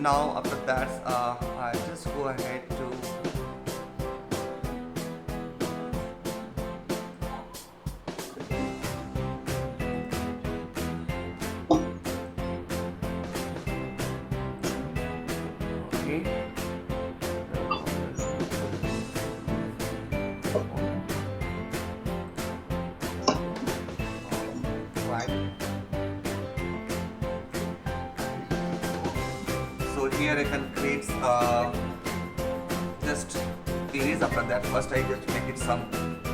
now after that, I just go ahead to so here I can create just erase. After that, first I just make it some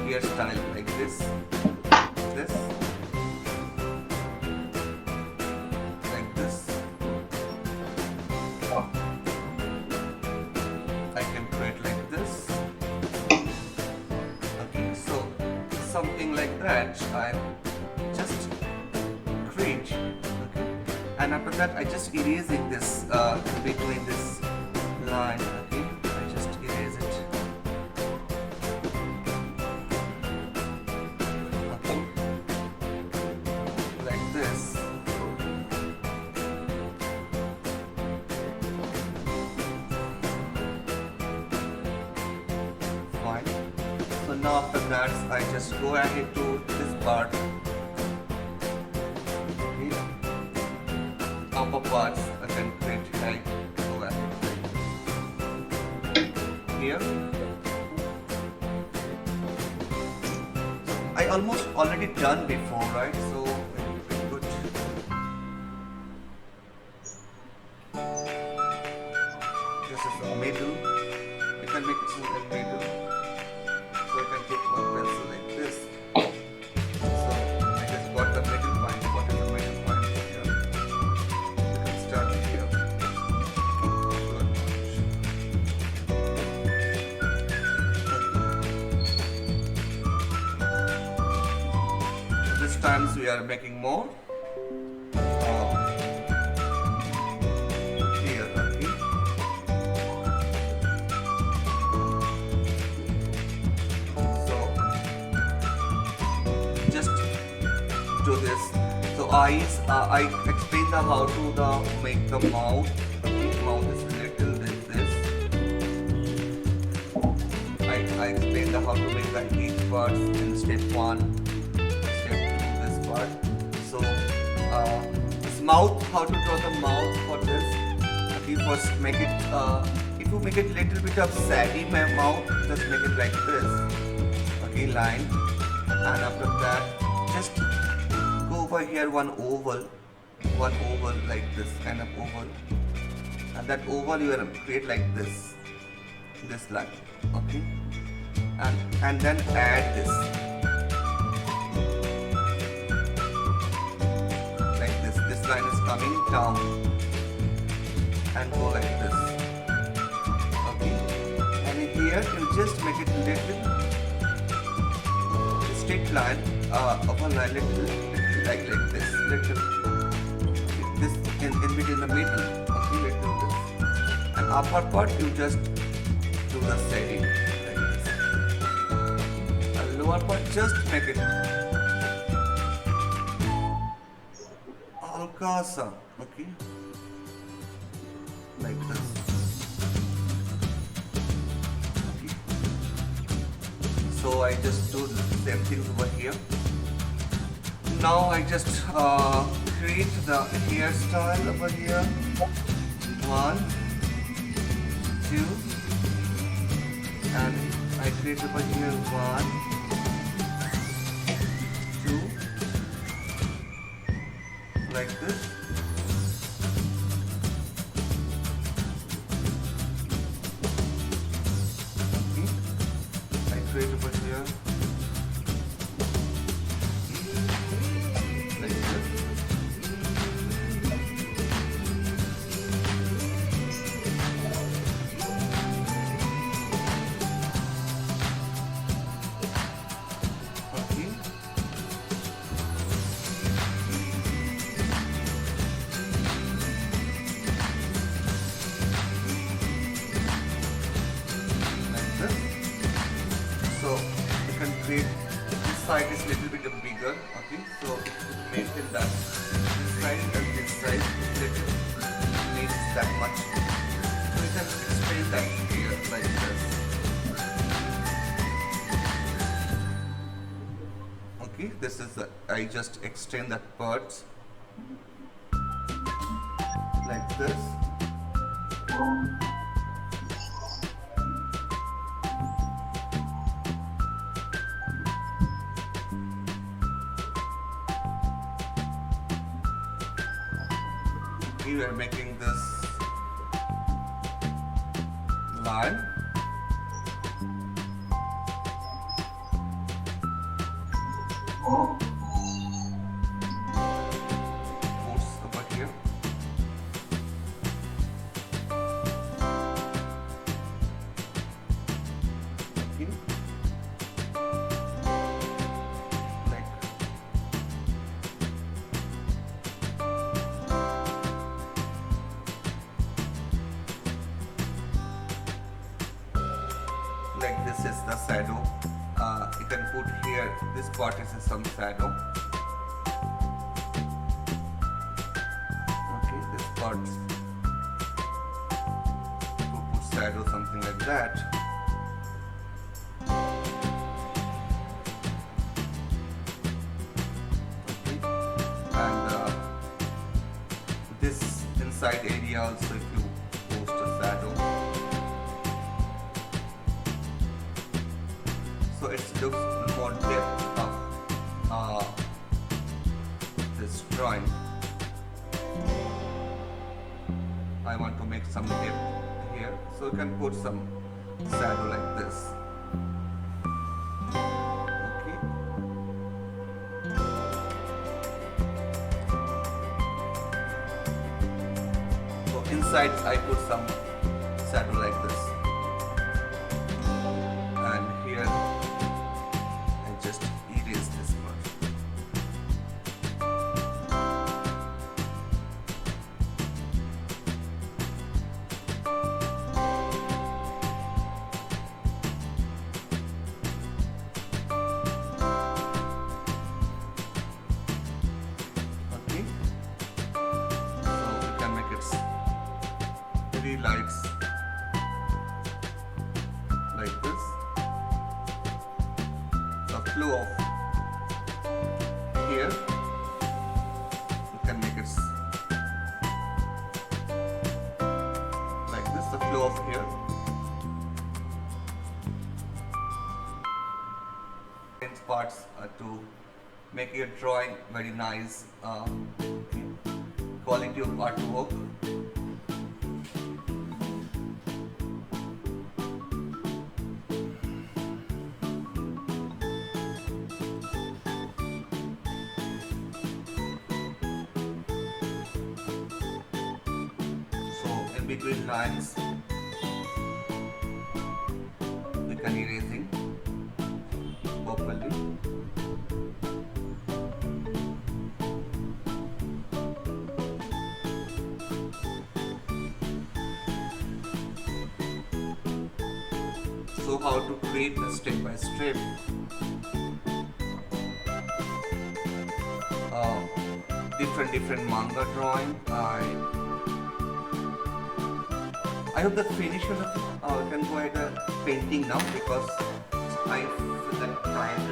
hairstyle like this, like this. I can create like this. Okay, so something like that I just create. Okay, and after that I just erasing this between this line. Okay, I just erase it. Okay, like this. Fine. So now after that I just go ahead to this part. Upper parts I can create like go ahead here. I almost already done before, right? So very good. This is the middle. You can make it in the middle. So I can take one pencil like this. So I just got the middle point. What is the middle point here? You can start here. This times we are making more. Here, okay. So just do this. So eyes, I explain the how to make the mouth. Okay, mouth is little like this. I explain the how to make the each parts in step 1, step 2, this part. So this mouth, how to draw the mouth for this. Okay, first make it. If you make it little bit of saggy mouth, just make it like this. Okay, line, and after that, just go over here one oval like this kind of oval, and that oval you will create like this line. Okay, and then add this like this. This line is coming down and go like this. Okay, and in here you just make it little straight line, upper line little like this, little this in between the middle. Okay, little this, and upper part you just do the shading like this, and lower part just make it alcasa. Okay, like this. Okay, so I just do the same thing over here. Now I just create the hairstyle over here. 1, 2, and I create over here 1, 2, like this. Okay, I create over here. This side is little bit bigger. Okay, so maintain that. This side and this side little needs that much. I just extend that part like this. We are making this line. Boots over here. Okay. Like this is the shadow. You can put here, this part is some shadow. Okay, this part to put shadow, something like that. Okay, and this inside area also, if you post a shadow. So it looks more depth of this drawing. I want to make some depth here, so you can put some shadow like this. Okay. So inside I put some shadow like this, and here just erase this part. Okay, so we can make it very light like this. Flow of here, you can make it like this, the flow of here. Parts to make your drawing very nice, quality of artwork. Between lines we can erasing properly. So how to create the step by step, different manga drawing. I hope the finish of it. I can go ahead painting now because I feel like time